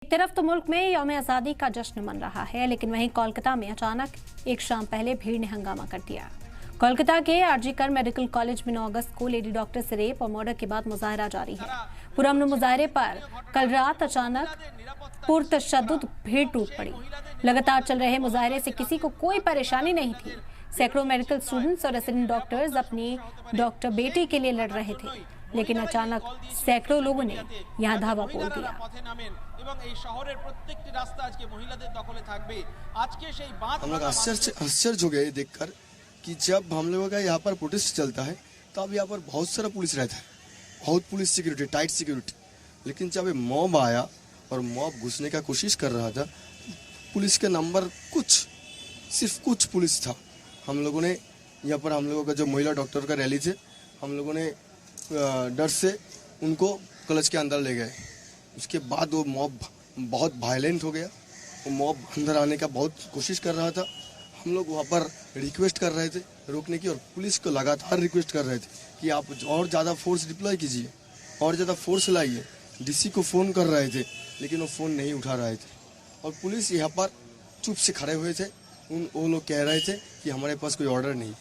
एक तरफ तो मुल्क में यौम आज़ादी का जश्न मन रहा है, लेकिन वहीं कोलकाता में अचानक एक शाम पहले भीड़ ने हंगामा कर दिया। कोलकाता के आरजी कर मेडिकल कॉलेज में 9 अगस्त को लेडी डॉक्टर से रेप और मर्डर के बाद मुजाहरा जारी है। पुरअमन मुजाहरे पर कल रात अचानक पुरतशद्दुद भीड़ टूट पड़ी। लगातार चल रहे मुजाहरे से किसी को कोई परेशानी नहीं थी। सैकड़ों मेडिकल स्टूडेंट्स और रेसिडेंट डॉक्टर्स अपनी डॉक्टर बेटी के लिए लड़ रहे थे, लेकिन अचानक सैकड़ों लोगों ने यहाँ धावा बोल दिया। हम लोग आश्चर्य हो गए देखकर कि जब हम लोगों का यहाँ पर प्रोटेस्ट चलता है तो अब यहाँ पर बहुत सारा पुलिस रहता है, बहुत पुलिस सिक्योरिटी, टाइट सिक्योरिटी। लेकिन जब ये मॉब आया और मॉब घुसने का कोशिश कर रहा था, पुलिस का नंबर सिर्फ कुछ पुलिस था। हम लोगों ने यहाँ पर हम लोगों का जो महिला डॉक्टर का रैली थे, हम लोगों ने डर से उनको कॉलेज के अंदर ले गए। उसके बाद वो मॉब बहुत वायलेंट हो गया। वो मॉब अंदर आने का बहुत कोशिश कर रहा था। हम लोग वहाँ पर रिक्वेस्ट कर रहे थे रोकने की, और पुलिस को लगातार रिक्वेस्ट कर रहे थे कि आप और ज़्यादा फोर्स डिप्लॉय कीजिए, और ज़्यादा फोर्स लाइए। डीसी को फ़ोन कर रहे थे, लेकिन वो फ़ोन नहीं उठा रहे थे, और पुलिस यहाँ पर चुप से खड़े हुए थे। वो लोग कह रहे थे कि हमारे पास कोई ऑर्डर नहीं।